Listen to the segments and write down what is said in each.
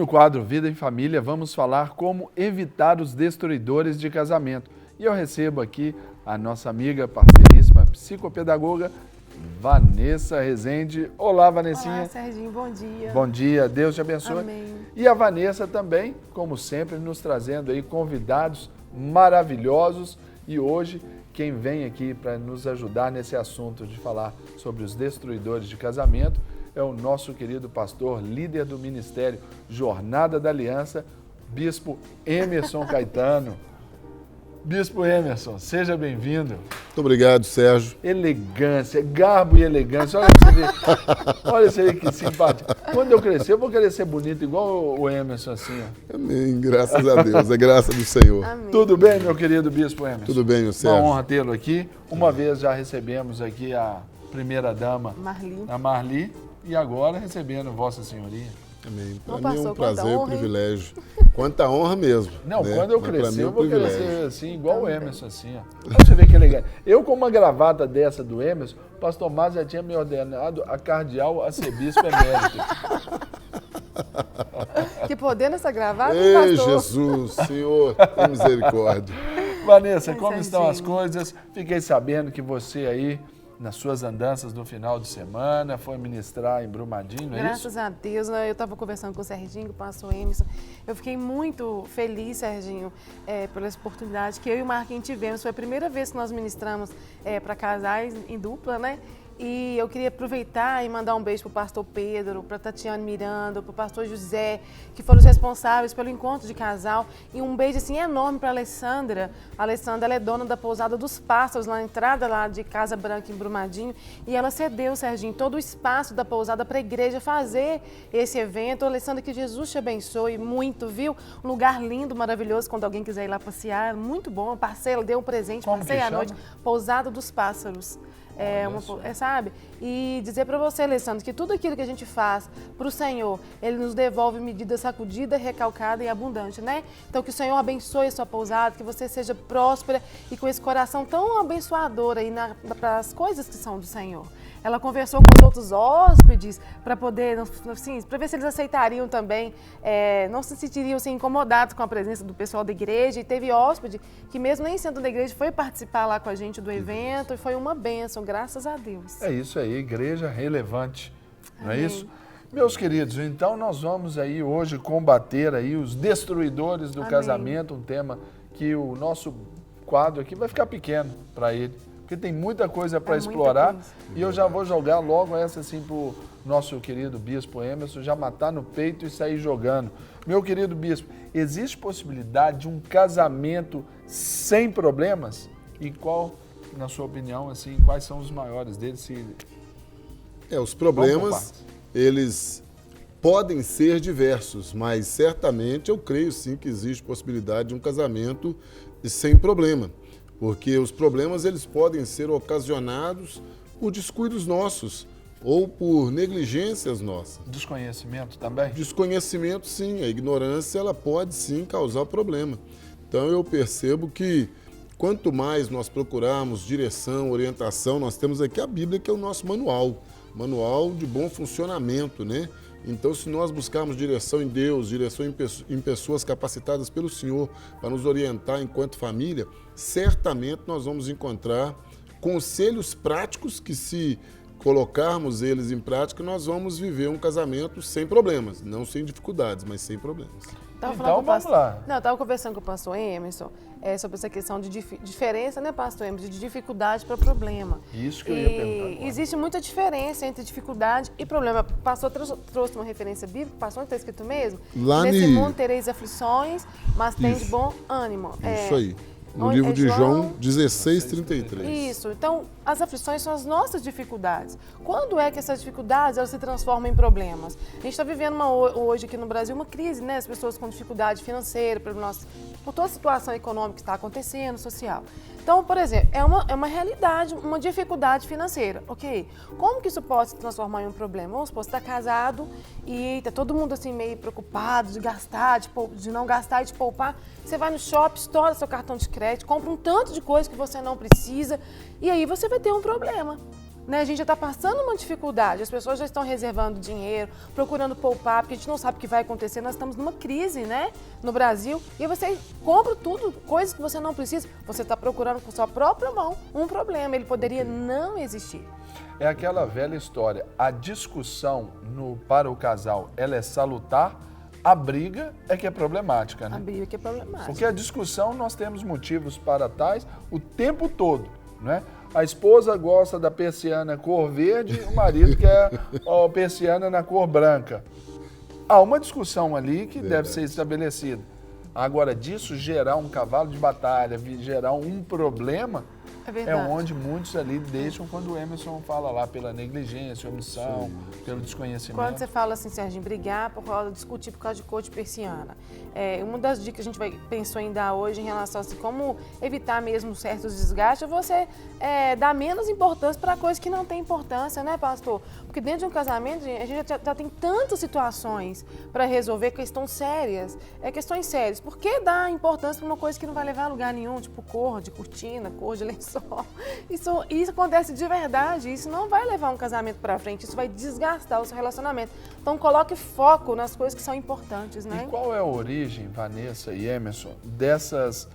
no quadro Vida em Família, vamos falar como evitar os destruidores de casamento. E eu recebo aqui a nossa amiga, parceiríssima, psicopedagoga, Vanessa Rezende. Olá, Vanessinha. Olá, Serginho, bom dia. Bom dia, Deus te abençoe. Amém. E a Vanessa também, como sempre, nos trazendo aí convidados maravilhosos. E hoje, quem vem aqui para nos ajudar nesse assunto de falar sobre os destruidores de casamento é o nosso querido pastor, líder do ministério Jornada da Aliança, Bispo Emerson Caetano. Bispo Emerson, seja bem-vindo. Muito obrigado, Sérgio. Elegância, garbo e elegância. Olha pra você ver. Olha isso aí, que simpático. Quando eu crescer, eu vou querer ser bonito igual o Emerson, assim, ó. Amém, graças a Deus, é graça do Senhor. Amém. Tudo bem, meu querido Bispo Emerson? Tudo bem, meu Sérgio. Uma honra tê-lo aqui. Uma vez já recebemos aqui a primeira-dama, Marli. a Marli, e agora recebendo Vossa Senhoria. Amém. Não Para mim é passou, um prazer e um quanta honra, privilégio. Quanta honra mesmo. Não, né? quando eu Mas pra crescer, mim é um eu vou querer privilégio. ser assim, igual o Emerson, assim, ó. Pra você ver que legal. Eu, com uma gravata dessa do Emerson, o pastor Márcio já tinha me ordenado a cardeal arcebispo emérito. Que poder nessa gravata, Ei, pastor? Jesus, Senhor, tem misericórdia. Vanessa, Ai, como estão as Serginho. coisas? Fiquei sabendo que você aí, nas suas andanças do final de semana, foi ministrar em Brumadinho, não é isso? Graças a Deus, né? Eu estava conversando com o Serginho, com o pastor Emerson. Eu fiquei muito feliz, Serginho, pela oportunidade que eu e o Marquinhos tivemos. Foi a primeira vez que nós ministramos para casais em dupla, né? E eu queria aproveitar e mandar um beijo para o pastor Pedro, para a Tatiane Miranda, para o pastor José, que foram os responsáveis pelo encontro de casal. E um beijo assim enorme para a Alessandra. A Alessandra, ela é dona da Pousada dos Pássaros, na entrada lá de Casa Branca, em Brumadinho. E ela cedeu, Serginho, todo o espaço da pousada para a igreja fazer esse evento. Alessandra, que Jesus te abençoe muito, viu? Um lugar lindo, maravilhoso, quando alguém quiser ir lá passear. Muito bom. Passei, ela deu um presente, Como passei que à chama? noite. Pousada dos Pássaros. Sabe? E dizer para você, Alessandro, que tudo aquilo que a gente faz para o Senhor, Ele nos devolve medida sacudida, recalcada e abundante, né? Então que o Senhor abençoe a sua pousada, que você seja próspera e com esse coração tão abençoador aí para as coisas que são do Senhor. Ela conversou com os outros hóspedes para poder, assim, para ver se eles aceitariam também, não se sentiriam assim, incomodados com a presença do pessoal da igreja. E teve hóspede que, mesmo nem sendo da igreja, foi participar lá com a gente do evento e foi uma bênção, graças a Deus. É isso aí, igreja relevante, não é Amém. isso? Meus queridos, então nós vamos aí hoje combater aí os destruidores do Amém. casamento, um tema que o nosso quadro aqui vai ficar pequeno para ele, porque tem muita coisa para muita explorar coisa. e eu já vou jogar logo essa assim pro nosso querido Bispo Emerson já matar no peito e sair jogando. Meu querido Bispo, existe possibilidade de um casamento sem problemas? E qual, na sua opinião, assim, quais são os maiores deles? Os Vamos por problemas, partes. eles podem ser diversos, mas certamente eu creio sim que existe possibilidade de um casamento sem problema. Porque os problemas eles podem ser ocasionados por descuidos nossos ou por negligências nossas. Desconhecimento também? Desconhecimento, sim. A ignorância ela pode sim causar problema. Então eu percebo que quanto mais nós procurarmos direção, orientação, nós temos aqui a Bíblia que é o nosso manual de bom funcionamento, né? Então, se nós buscarmos direção em Deus, direção em pessoas capacitadas pelo Senhor para nos orientar enquanto família, certamente nós vamos encontrar conselhos práticos que, se colocarmos eles em prática, nós vamos viver um casamento sem problemas, não sem dificuldades, mas sem problemas. Então, vamos lá. Não, eu estava conversando com o pastor Emerson sobre essa questão de diferença, né, pastor Emerson, de dificuldade para problema. Isso que eu ia perguntar agora. Existe muita diferença entre dificuldade e problema. O pastor trouxe uma referência bíblica, pastor, está escrito mesmo? Lá Nesse ni- mundo tereis aflições, mas tem de Isso. bom ânimo. Isso aí. No Onde- livro é de João João 16:33. Isso. Então, as aflições são as nossas dificuldades. Quando é que essas dificuldades elas se transformam em problemas? A gente está vivendo hoje aqui no Brasil uma crise, né? As pessoas com dificuldade financeira, por toda a situação econômica que está acontecendo, social. Então, por exemplo, é uma realidade, uma dificuldade financeira, ok? Como que isso pode se transformar em um problema? Vamos supor, você está casado e está todo mundo assim meio preocupado de gastar, de não gastar e de poupar. Você vai no shopping, estoura seu cartão de crédito, compra um tanto de coisa que você não precisa e aí você vai ter um problema. né? A gente já está passando uma dificuldade, as pessoas já estão reservando dinheiro, procurando poupar, porque a gente não sabe o que vai acontecer, nós estamos numa crise, né, no Brasil, e aí você compra tudo, coisas que você não precisa, você está procurando com sua própria mão um problema, ele poderia não existir. É aquela velha história, a discussão para o casal, ela é salutar, a briga é que é problemática, né? A briga que é problemática. Porque a discussão, nós temos motivos para tais o tempo todo, né? A esposa gosta da persiana cor verde, o marido quer a persiana na cor branca. Há uma discussão ali que deve ser estabelecida. Agora, disso gerar um cavalo de batalha, gerar um problema, é onde muitos ali deixam, quando o Emerson fala lá, pela negligência, omissão, pelo desconhecimento. Quando você fala assim, Serginho, brigar por causa de discutir por causa de cor de persiana. Uma das dicas que a gente pensou em dar hoje em relação a assim, como evitar mesmo certos desgastes, é você dar menos importância para coisas que não têm importância, né, pastor? Porque dentro de um casamento, a gente já tem tantas situações para resolver, questões sérias. Por que dar importância para uma coisa que não vai levar a lugar nenhum, tipo cor de cortina, cor de lençol? Isso acontece de verdade, isso não vai levar um casamento para frente, isso vai desgastar o seu relacionamento. Então coloque foco nas coisas que são importantes, né? E qual é a origem, Vanessa e Emerson, dessa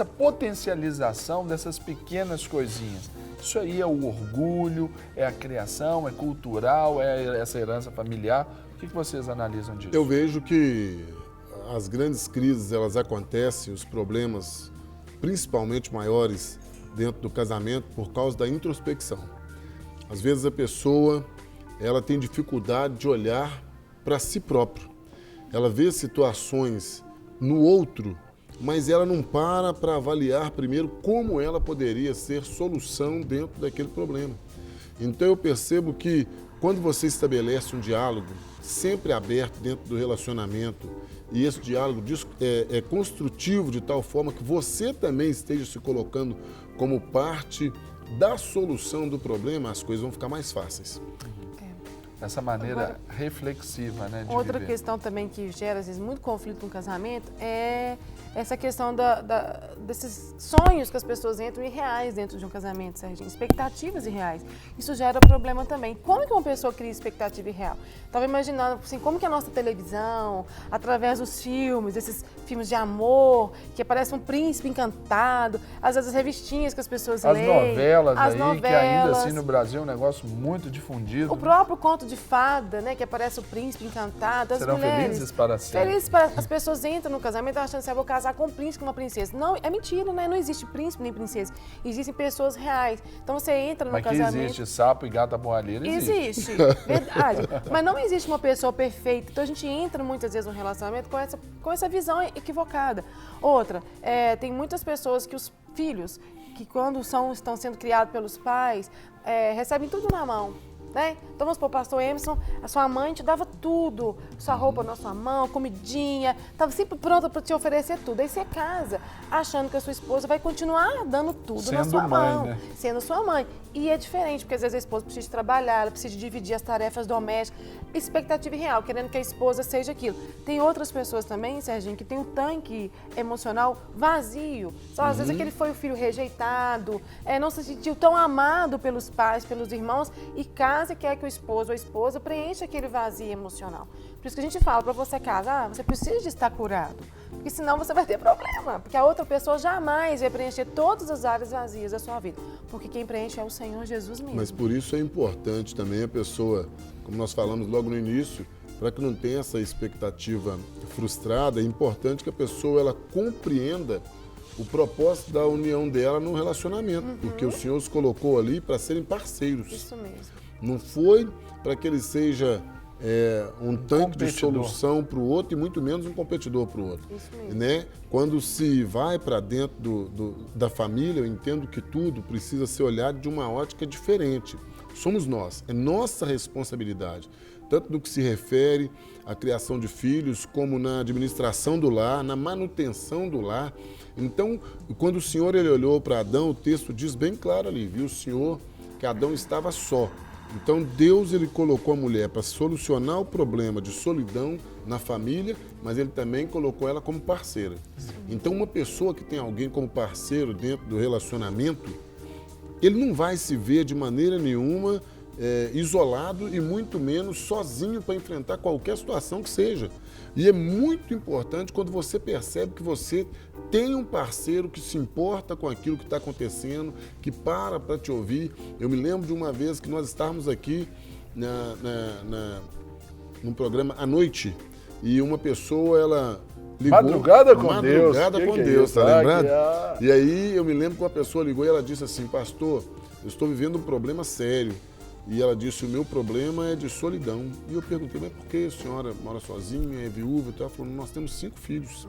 potencialização dessas pequenas coisinhas? Isso aí é o orgulho, é a criação, é cultural, é essa herança familiar? O que vocês analisam disso? Eu vejo que as grandes crises, elas acontecem, os problemas principalmente maiores dentro do casamento por causa da introspecção. Às vezes a pessoa, ela tem dificuldade de olhar para si próprio. Ela vê situações no outro, mas ela não para avaliar primeiro como ela poderia ser solução dentro daquele problema. Então eu percebo que quando você estabelece um diálogo sempre aberto dentro do relacionamento, e esse diálogo é construtivo de tal forma que você também esteja se colocando como parte da solução do problema, as coisas vão ficar mais fáceis. Essa maneira reflexiva, né, de outra viver. questão também que gera, às vezes, muito conflito no casamento é essa questão desses sonhos que as pessoas entram irreais dentro de um casamento, Serginho, expectativas irreais. Isso gera problema também. Como que uma pessoa cria expectativa irreal? Estava imaginando, assim, como que a nossa televisão, através dos filmes, esses filmes de amor, que aparece um príncipe encantado, às vezes as revistinhas que as pessoas leem. As novelas, que ainda assim no Brasil é um negócio muito difundido. O próprio conto de fada, né, que aparece o príncipe encantado. As Serão mulheres, felizes para sempre. Felizes para... As pessoas entram no casamento achando que eu vou casar com um príncipe, com uma princesa. Não, é mentira, né? Não existe príncipe nem princesa. Existem pessoas reais. Então você entra no casamento... Mas que existe sapo e gata borralheira, existe. Verdade. Mas não existe uma pessoa perfeita. Então a gente entra muitas vezes no relacionamento com essa visão equivocada. Outra, tem muitas pessoas que os filhos, que quando estão sendo criados pelos pais, recebem tudo na mão. Né? Então vamos supor, pastor Emerson, a sua mãe te dava tudo, sua roupa na sua mão, comidinha, estava sempre pronta para te oferecer tudo. Aí você casa achando que a sua esposa vai continuar dando tudo na sua mão, né? Sendo sua mãe. E é diferente, porque às vezes a esposa precisa trabalhar, ela precisa dividir as tarefas domésticas, expectativa irreal, querendo que a esposa seja aquilo. Tem outras pessoas também, Serginho, que tem um tanque emocional vazio. Só às vezes aquele foi o filho rejeitado, não se sentiu tão amado pelos pais, pelos irmãos, e casa e quer que o esposo ou a esposa preencha aquele vazio emocional. Por isso que a gente fala, para você casar, você precisa de estar curado, porque senão você vai ter problema, porque a outra pessoa jamais vai preencher todas as áreas vazias da sua vida, porque quem preenche é o Senhor Jesus mesmo. Mas por isso é importante também a pessoa, como nós falamos logo no início, para que não tenha essa expectativa frustrada, é importante que a pessoa ela compreenda o propósito da união dela no relacionamento, porque o Senhor os colocou ali para serem parceiros. Isso mesmo. Não foi para que ele seja um tanque de solução para o outro e muito menos um competidor para o outro. Isso mesmo. Né? Quando se vai para dentro da família, eu entendo que tudo precisa ser olhado de uma ótica diferente. Somos nós, é nossa responsabilidade, tanto no que se refere à criação de filhos, como na administração do lar, na manutenção do lar. Então, quando o Senhor ele olhou para Adão, o texto diz bem claro ali, viu o Senhor que Adão estava só. Então Deus ele colocou a mulher para solucionar o problema de solidão na família, mas ele também colocou ela como parceira. Então uma pessoa que tem alguém como parceiro dentro do relacionamento, ele não vai se ver de maneira nenhuma isolado e muito menos sozinho para enfrentar qualquer situação que seja. E é muito importante quando você percebe que você tem um parceiro que se importa com aquilo que está acontecendo, que para te ouvir. Eu me lembro de uma vez que nós estávamos aqui num programa à noite e uma pessoa, ela ligou... Madrugada com Deus. Madrugada com Deus, tá lembrado? E aí eu me lembro que uma pessoa ligou e ela disse assim, pastor, eu estou vivendo um problema sério. E ela disse, o meu problema é de solidão. E eu perguntei, mas por que a senhora mora sozinha, é viúva? Ela falou, nós temos 5 filhos,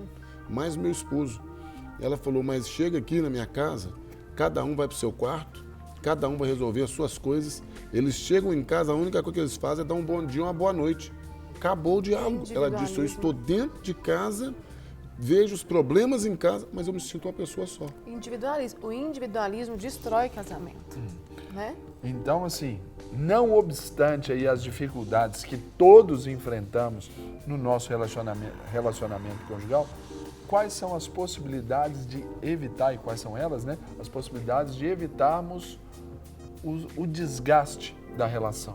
mais o meu esposo. Ela falou, mas chega aqui na minha casa, cada um vai para o seu quarto, cada um vai resolver as suas coisas. Eles chegam em casa, a única coisa que eles fazem é dar um bom dia, uma boa noite. Acabou o diálogo. Ela disse, eu estou dentro de casa, vejo os problemas em casa, mas eu me sinto uma pessoa só. O individualismo destrói casamento, né? Então, assim, não obstante aí as dificuldades que todos enfrentamos no nosso relacionamento conjugal, quais são as possibilidades de evitar, e quais são elas, né? As possibilidades de evitarmos o desgaste da relação.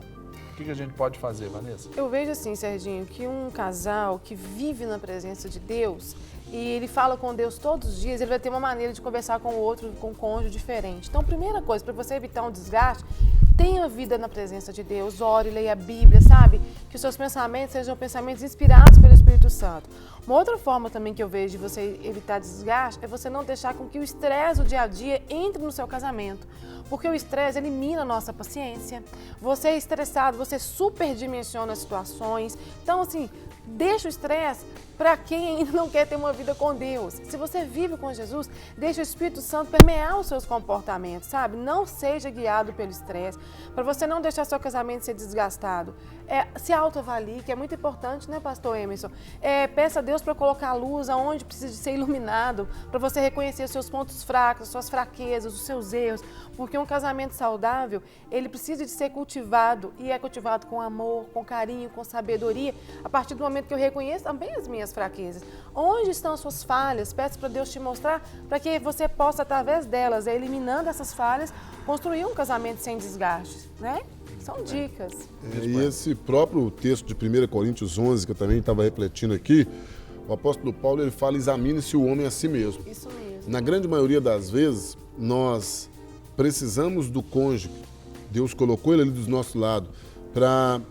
O que a gente pode fazer, Vanessa? Eu vejo assim, Serginho, que um casal que vive na presença de Deus e ele fala com Deus todos os dias, ele vai ter uma maneira de conversar com o outro, com o cônjuge diferente. Então, primeira coisa, para você evitar um desgaste, tenha vida na presença de Deus, ore, leia a Bíblia, sabe? Que os seus pensamentos sejam pensamentos inspirados pelo Espírito Santo. Uma outra forma também que eu vejo de você evitar desgaste é você não deixar com que o estresse do dia a dia entre no seu casamento. Porque o estresse elimina a nossa paciência. Você é estressado, você superdimensiona as situações. Então, assim, deixa o estresse para quem ainda não quer ter uma vida com Deus. Se você vive com Jesus, deixa o Espírito Santo permear os seus comportamentos, sabe? Não seja guiado pelo estresse, para você não deixar seu casamento ser desgastado. Se autoavalie, que é muito importante, né, pastor Emerson? Peça a Deus para colocar a luz aonde precisa de ser iluminado, para você reconhecer os seus pontos fracos, suas fraquezas, os seus erros, porque um casamento saudável, ele precisa de ser cultivado, e é cultivado com amor, com carinho, com sabedoria, a partir do momento que eu reconheço também as minhas fraquezas. Onde estão as suas falhas? Peço para Deus te mostrar, para que você possa, através delas, eliminando essas falhas, construir um casamento sem desgaste, né? São dicas. E esse próprio texto de 1 Coríntios 11, que eu também estava refletindo aqui, o apóstolo Paulo, ele fala, examine-se o homem a si mesmo. Isso mesmo. Na grande maioria das vezes, nós precisamos do cônjuge. Deus colocou ele ali do nosso lado para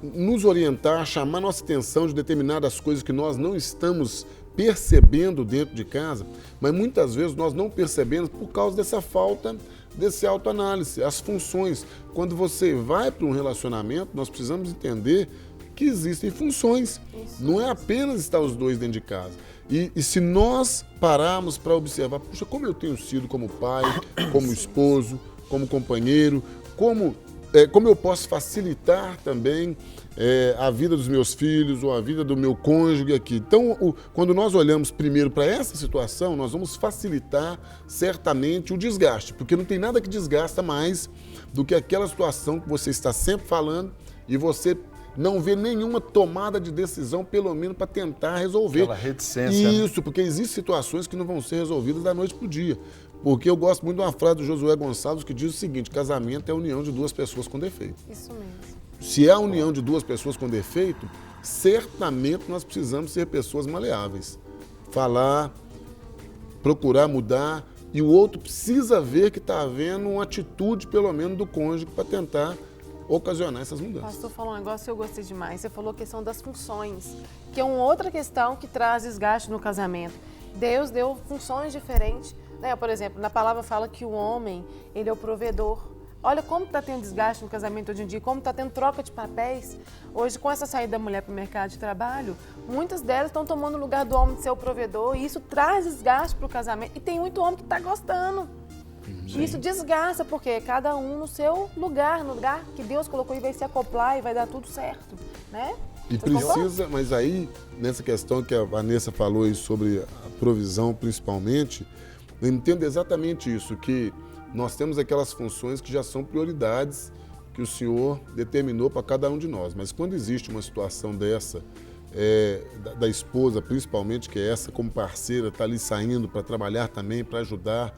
nos orientar, chamar nossa atenção de determinadas coisas que nós não estamos percebendo dentro de casa, mas muitas vezes nós não percebemos por causa dessa falta desse autoanálise, as funções. Quando você vai para um relacionamento, nós precisamos entender que existem funções. Isso. Não é apenas estar os dois dentro de casa. E se nós pararmos para observar, puxa, como eu tenho sido como pai, como esposo, como companheiro, como eu posso facilitar também a vida dos meus filhos ou a vida do meu cônjuge aqui. Então, quando nós olhamos primeiro para essa situação, nós vamos facilitar certamente o desgaste, porque não tem nada que desgasta mais do que aquela situação que você está sempre falando e você não vê nenhuma tomada de decisão, pelo menos para tentar resolver. Aquela reticência. Isso, né? Porque existem situações que não vão ser resolvidas da noite para o dia. Porque eu gosto muito de uma frase do Josué Gonçalves que diz o seguinte, casamento é a união de duas pessoas com defeito. Isso mesmo. Se é a união de duas pessoas com defeito, certamente nós precisamos ser pessoas maleáveis. Falar, procurar mudar, e o outro precisa ver que está havendo uma atitude, pelo menos, do cônjuge para tentar ocasionar essas mudanças. O pastor falou um negócio que eu gostei demais. Você falou a questão das funções, que é uma outra questão que traz desgaste no casamento. Deus deu funções diferentes, né? Por exemplo, na palavra fala que o homem, ele é o provedor. Olha como está tendo desgaste no casamento hoje em dia, como está tendo troca de papéis. Hoje, com essa saída da mulher para o mercado de trabalho, muitas delas estão tomando o lugar do homem de ser o provedor, e isso traz desgaste para o casamento. E tem muito homem que está gostando. Sim. Isso desgasta, porque cada um no seu lugar, no lugar que Deus colocou, e vai se acoplar e vai dar tudo certo, né? E precisa, mas aí, nessa questão que a Vanessa falou aí sobre a provisão principalmente, eu entendo exatamente isso, que nós temos aquelas funções que já são prioridades que o Senhor determinou para cada um de nós. Mas quando existe uma situação dessa, da esposa, principalmente, que é essa como parceira, está ali saindo para trabalhar também, para ajudar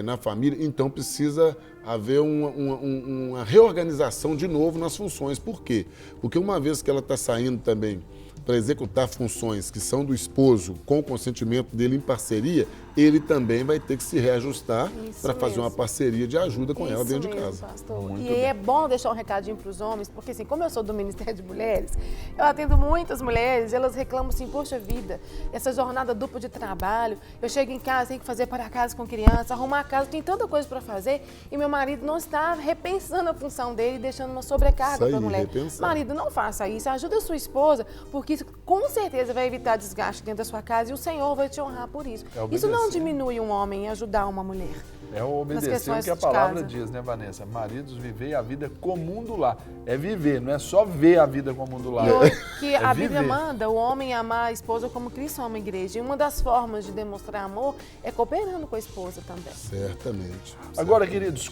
na família. Então precisa haver uma reorganização de novo nas funções. Por quê? Porque uma vez que ela está saindo também para executar funções que são do esposo com o consentimento dele em parceria, ele também vai ter que se reajustar para fazer uma parceria de ajuda com ela dentro de casa. Pastor. E aí é bom deixar um recadinho para os homens, porque assim, como eu sou do Ministério de Mulheres, eu atendo muitas mulheres, elas reclamam assim, poxa vida, essa jornada dupla de trabalho, eu chego em casa, tenho que fazer para casa com criança, arrumar a casa, tem tanta coisa para fazer, e meu marido não está repensando a função dele, deixando uma sobrecarga para a mulher. Marido, não faça isso, ajuda a sua esposa, porque isso com certeza vai evitar desgaste dentro da sua casa e o Senhor vai te honrar por isso. Isso não diminui um homem em ajudar uma mulher. É obedecer o que a palavra diz, né, Vanessa? Maridos, vivei a vida comum do lar. É viver, não é só ver a vida comum do lar. Que a Bíblia manda o homem amar a esposa como Cristo ama a igreja. E uma das formas de demonstrar amor é cooperando com a esposa também. Certamente. Agora, queridos,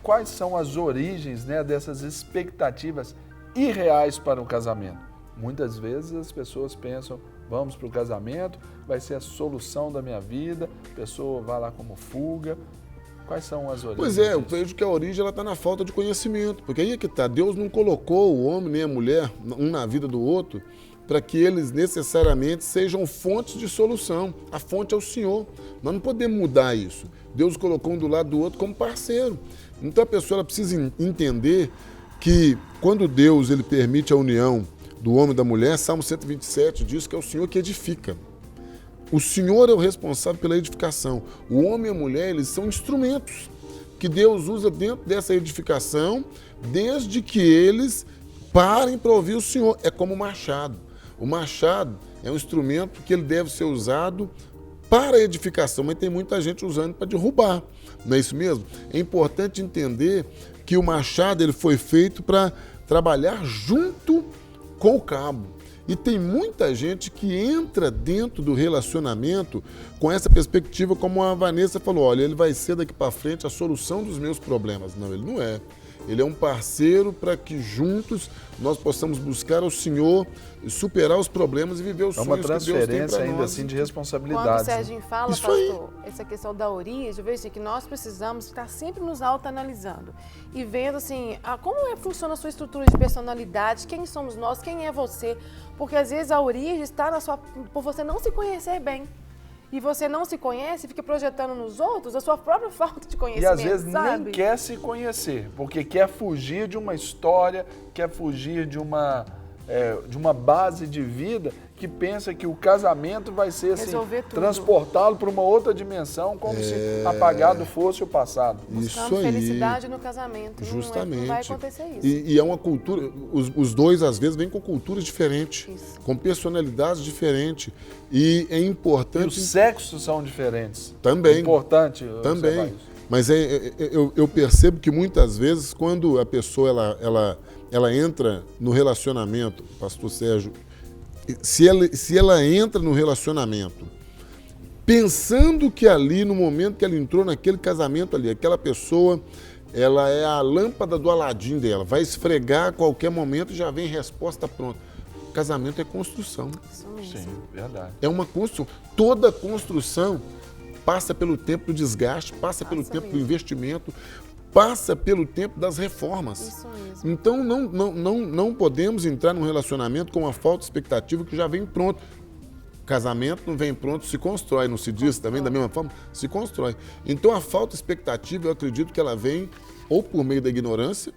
quais são as origens, né, dessas expectativas irreais para um casamento? Muitas vezes as pessoas pensam, vamos para o casamento, vai ser a solução da minha vida, a pessoa vai lá como fuga. Quais são as origens? Pois é, eu vejo que a origem está na falta de conhecimento, porque aí é que está, Deus não colocou o homem nem a mulher, um na vida do outro, para que eles necessariamente sejam fontes de solução. A fonte é o Senhor. Nós não podemos mudar isso. Deus colocou um do lado do outro como parceiro. Então a pessoa ela precisa entender que quando Deus ele permite a união do homem e da mulher, Salmo 127 diz que é o Senhor que edifica. O Senhor é o responsável pela edificação. O homem e a mulher, eles são instrumentos que Deus usa dentro dessa edificação, desde que eles parem para ouvir o Senhor. É como o machado. O machado é um instrumento que ele deve ser usado para a edificação, mas tem muita gente usando para derrubar. Não é isso mesmo? É importante entender que o machado ele foi feito para trabalhar junto com o cabo. E tem muita gente que entra dentro do relacionamento com essa perspectiva, como a Vanessa falou, olha, ele vai ser daqui para frente a solução dos meus problemas. Não, ele não é. Ele é um parceiro para que juntos nós possamos buscar ao Senhor, superar os problemas e viver os sonhos que Deus tem para nós. É uma transferência ainda assim de responsabilidade. Quando o Serginho fala, Isso pastor, essa questão da origem, eu vejo assim, que nós precisamos estar sempre nos autoanalisando e vendo assim, como funciona a sua estrutura de personalidade, quem somos nós, quem é você, porque às vezes a origem está por você não se conhecer bem. E você não se conhece, fica projetando nos outros a sua própria falta de conhecimento, e às vezes nem quer se conhecer, porque quer fugir de uma história, quer fugir de uma base de vida que pensa que o casamento vai ser assim, transportá-lo para uma outra dimensão, como se apagado fosse o passado. Buscando felicidade no casamento. Justamente. Não vai acontecer isso. E é uma cultura, os dois às vezes vêm com culturas diferentes, com personalidades diferentes. E é importante... E os sexos são diferentes. Também. É importante. Também. Mas eu percebo que muitas vezes quando a pessoa ela entra no relacionamento, pastor Sérgio, se ela entra no relacionamento pensando que ali, no momento que ela entrou naquele casamento ali, aquela pessoa, ela é a lâmpada do Aladim dela, vai esfregar a qualquer momento e já vem resposta pronta. Casamento é construção. Sim, verdade. É uma construção. Toda construção passa pelo tempo do desgaste, passa pelo tempo do investimento, passa pelo tempo das reformas. Isso mesmo. Então, não podemos entrar num relacionamento com uma falta de expectativa que já vem pronto. Casamento não vem pronto, se constrói, não se diz também da mesma forma? Se constrói. Então, a falta de expectativa, eu acredito que ela vem ou por meio da ignorância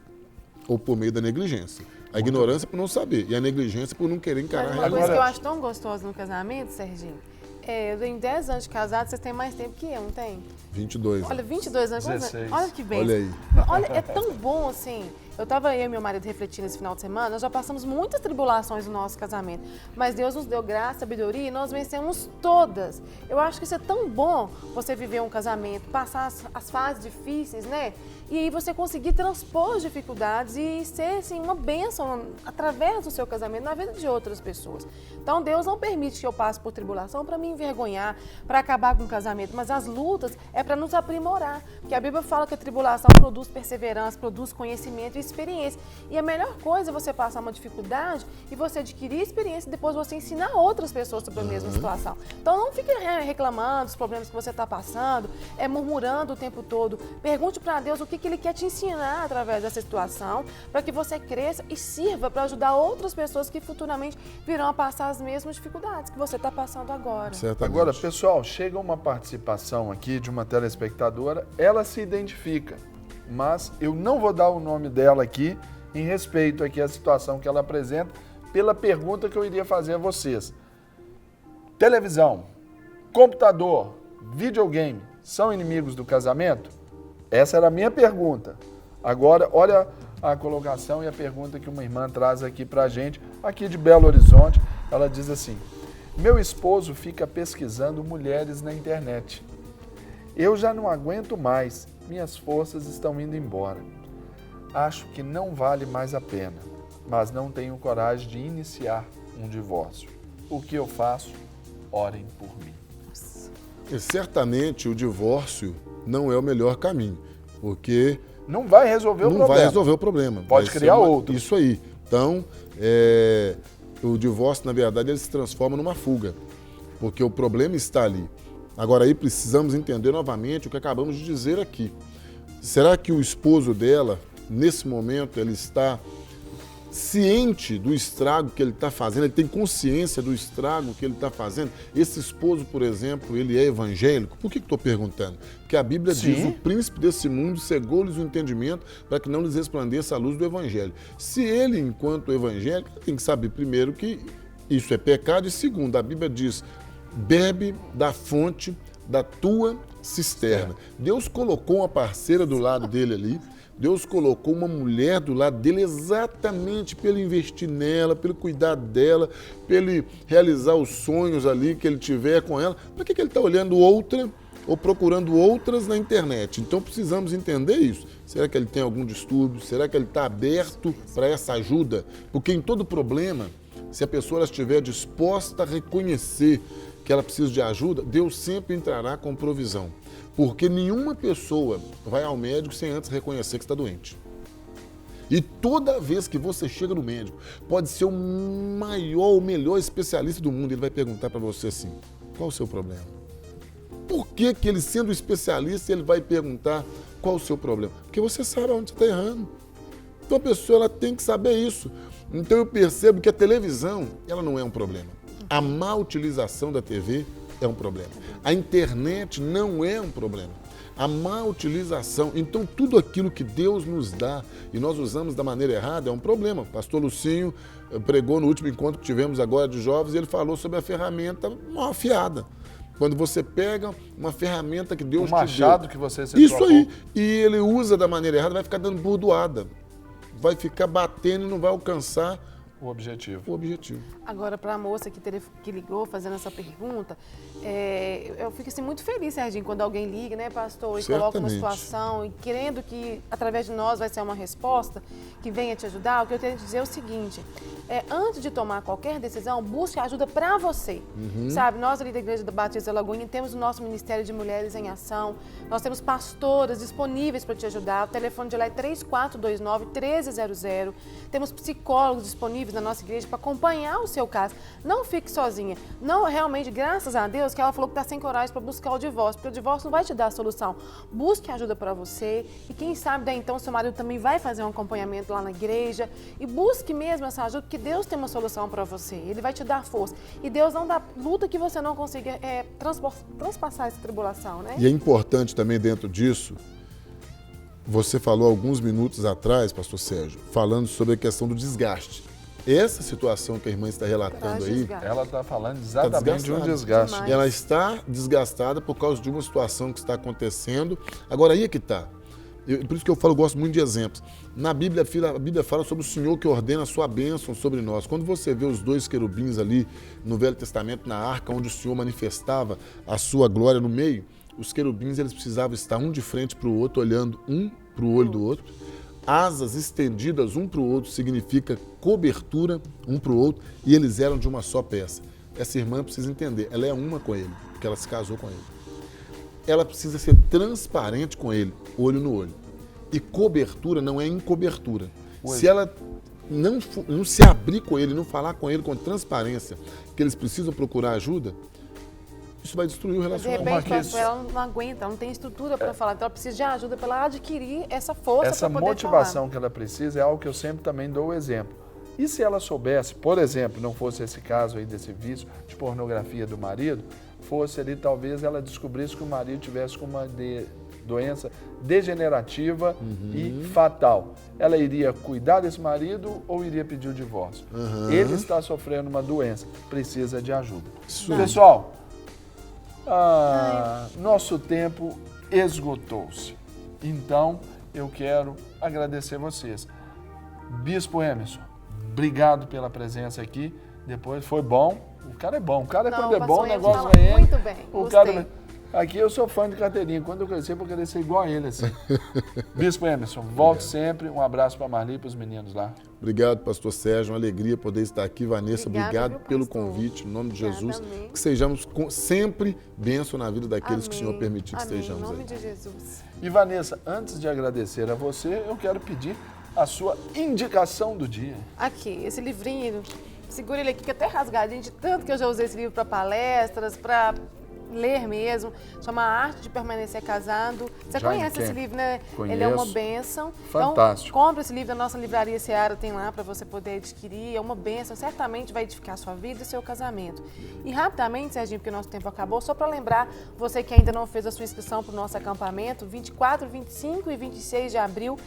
ou por meio da negligência. A ignorância por não saber e a negligência por não querer encarar a realidade. Uma coisa que eu acho tão gostosa no casamento, Serginho, eu tenho 10 anos de casado, vocês têm mais tempo que eu, não tem? 22. Olha, 22 anos. 16. Olha que bem. Olha aí. Olha, é tão bom assim. Eu e meu marido refletindo esse final de semana, nós já passamos muitas tribulações no nosso casamento, mas Deus nos deu graça, sabedoria e nós vencemos todas. Eu acho que isso é tão bom, você viver um casamento, passar as fases difíceis, né? E aí você conseguir transpor as dificuldades e ser, assim, uma bênção através do seu casamento na vida de outras pessoas. Então, Deus não permite que eu passe por tribulação para me envergonhar, para acabar com o casamento, mas as lutas é para nos aprimorar, porque a Bíblia fala que a tribulação produz perseverança, produz conhecimento, experiência. E a melhor coisa é você passar uma dificuldade e você adquirir experiência e depois você ensinar outras pessoas sobre a mesma situação. Então não fique reclamando dos problemas que você está passando, murmurando o tempo todo. Pergunte para Deus o que Ele quer te ensinar através dessa situação, para que você cresça e sirva para ajudar outras pessoas que futuramente virão a passar as mesmas dificuldades que você está passando agora. Certamente. Agora, pessoal, chega uma participação aqui de uma telespectadora, ela se identifica, mas eu não vou dar o nome dela aqui em respeito aqui à situação que ela apresenta, pela pergunta que eu iria fazer a vocês. Televisão, computador, videogame, são inimigos do casamento? Essa era a minha pergunta. Agora, olha a colocação e a pergunta que uma irmã traz aqui pra gente, aqui de Belo Horizonte. Ela diz assim: meu esposo fica pesquisando mulheres na internet. Eu já não aguento mais, minhas forças estão indo embora. Acho que não vale mais a pena, mas não tenho coragem de iniciar um divórcio. O que eu faço? Orem por mim. E certamente o divórcio não é o melhor caminho, porque não vai resolver o problema. Não vai resolver o problema. Pode criar outro. Isso aí. Então, o divórcio, na verdade, ele se transforma numa fuga, porque o problema está ali. Agora aí precisamos entender novamente o que acabamos de dizer aqui. Será que o esposo dela, nesse momento, ele está ciente do estrago que ele está fazendo? Ele tem consciência do estrago que ele está fazendo? Esse esposo, por exemplo, ele é evangélico? Por que estou perguntando? Porque a Bíblia diz: o príncipe desse mundo cegou-lhes o entendimento para que não lhes resplandeça a luz do evangelho. Se ele, enquanto evangélico, tem que saber primeiro que isso é pecado, e segundo, a Bíblia diz: bebe da fonte da tua cisterna. Deus colocou uma parceira do lado dele ali, Deus colocou uma mulher do lado dele exatamente para ele investir nela, para ele cuidar dela, para ele realizar os sonhos ali que ele tiver com ela. Para que ele está olhando outra ou procurando outras na internet? Então precisamos entender isso. Será que ele tem algum distúrbio? Será que ele está aberto para essa ajuda? Porque em todo problema, se a pessoa estiver disposta a reconhecer que ela precisa de ajuda, Deus sempre entrará com provisão. Porque nenhuma pessoa vai ao médico sem antes reconhecer que está doente. E toda vez que você chega no médico, pode ser o maior, o melhor especialista do mundo, ele vai perguntar para você assim: qual o seu problema? Por que ele, sendo especialista, ele vai perguntar qual o seu problema? Porque você sabe onde você está errando. Então a pessoa ela tem que saber isso. Então eu percebo que a televisão, ela não é um problema. A má utilização da TV é um problema. A internet não é um problema. A má utilização, então tudo aquilo que Deus nos dá e nós usamos da maneira errada é um problema. Pastor Lucinho pregou no último encontro que tivemos agora de jovens e ele falou sobre a ferramenta mal afiada. Quando você pega uma ferramenta que Deus te deu. O machado que você se Isso aí. E ele usa da maneira errada, vai ficar dando burdoada. Vai ficar batendo e não vai alcançar o objetivo. Agora, para a moça que ligou fazendo essa pergunta, eu fico assim, muito feliz, Serginho, quando alguém liga, né, pastor, e coloca uma situação e querendo que, através de nós, vai ser uma resposta que venha te ajudar. O que eu tenho que dizer é o seguinte: antes de tomar qualquer decisão, busque ajuda para você. Sabe, nós ali da Igreja da Batista Lagoinha temos o nosso Ministério de Mulheres em Ação, nós temos pastoras disponíveis para te ajudar. O telefone de lá é 3429-1300. Temos psicólogos disponíveis na nossa igreja para acompanhar o seu caso. Não fique sozinha. Não, realmente, graças a Deus, que ela falou que está sem coragem para buscar o divórcio, porque o divórcio não vai te dar a solução. Busque ajuda para você e quem sabe daí então seu marido também vai fazer um acompanhamento lá na igreja e busque mesmo essa ajuda, porque Deus tem uma solução para você. Ele vai te dar força. E Deus não dá luta que você não consiga transpassar essa tribulação, né? E é importante também dentro disso, você falou alguns minutos atrás, pastor Sérgio, falando sobre a questão do desgaste. Essa situação que a irmã está relatando aí, ela está falando exatamente de um desgaste. Demais. Ela está desgastada por causa de uma situação que está acontecendo. Agora, aí é que está. Por isso que eu gosto muito de exemplos. Na Bíblia, a Bíblia fala sobre o Senhor que ordena a sua bênção sobre nós. Quando você vê os dois querubins ali no Velho Testamento, na arca, onde o Senhor manifestava a sua glória no meio, os querubins eles precisavam estar um de frente para o outro, olhando um para o olho do outro. Asas estendidas um para o outro significa cobertura um para o outro, e eles eram de uma só peça. Essa irmã precisa entender, ela é uma com ele, porque ela se casou com ele. Ela precisa ser transparente com ele, olho no olho. E cobertura não é encobertura. Pois. Se ela não se abrir com ele, não falar com ele com transparência, que eles precisam procurar ajuda, isso vai destruir o De relacionamento. repente, ela não aguenta, ela não tem estrutura para falar, então ela precisa de ajuda para ela adquirir essa força Essa para poder motivação falar. que ela precisa é algo que eu sempre também dou o exemplo. E se ela soubesse, por exemplo, não fosse esse caso aí desse vício de pornografia do marido, fosse ali talvez ela descobrisse que o marido tivesse com uma doença degenerativa e fatal. Ela iria cuidar desse marido ou iria pedir o divórcio? Ele está sofrendo uma doença, precisa de ajuda. Isso aí. Pessoal, nosso tempo esgotou-se. Então, eu quero agradecer vocês. Bispo Emerson, obrigado pela presença aqui. Depois foi bom. O cara é bom. O cara, Não, quando é bom, o pastor Emerson negócio fala vai indo. muito bem, O gostei. cara, aqui eu sou fã de carteirinha. Quando eu crescer, eu vou querer ser igual a ele, assim. Bispo Emerson, volte sempre. Um abraço para a Marli e para os meninos lá. Obrigado, pastor Sérgio. Uma alegria poder estar aqui. Vanessa, Obrigada, obrigado viu, pelo pastor? convite, em nome de Obrigada, Jesus. amém. Que sejamos sempre bênção na vida daqueles que o Senhor permitir que Amém. estejamos Em nome aí. de Jesus. E Vanessa, antes de agradecer a você, eu quero pedir a sua indicação do dia. Aqui, esse livrinho, segura ele aqui que é até rasgadinho de tanto que eu já usei esse livro para palestras, para ler mesmo. Chama A Arte de Permanecer Casado. Você Já conhece indiquei. esse livro, né? Conheço. Ele é uma bênção. Fantástico. Então, compra esse livro da nossa livraria Seara, tem lá para você poder adquirir. É uma bênção, certamente vai edificar a sua vida e seu casamento. E rapidamente, Serginho, porque o nosso tempo acabou, só para lembrar, você que ainda não fez a sua inscrição para o nosso acampamento, 24, 25 e 26 de abril,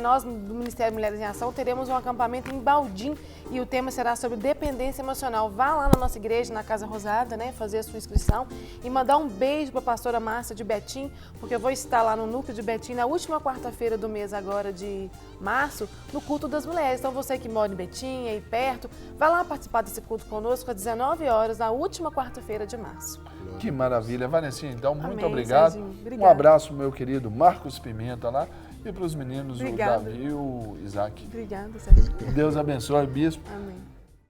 nós do Ministério Mulheres em Ação teremos um acampamento em Baldim e o tema será sobre dependência emocional. Vá lá na nossa igreja, na Casa Rosada, né, fazer a sua inscrição e mandar um beijo para a pastora Márcia de Betim, porque eu vou estar lá no núcleo de Betim na última quarta-feira do mês agora de março, no culto das mulheres. Então você que mora em Betim, aí perto, vai lá participar desse culto conosco às 19 horas, na última quarta-feira de março. Que maravilha. Vanessinha, então, muito Amém, obrigado. Serginho. Um Obrigada. abraço, meu querido Marcos Pimenta lá. E para os meninos, Obrigada. o Davi e o Isaac. Obrigada, Serginho. Deus abençoe, bispo. Amém.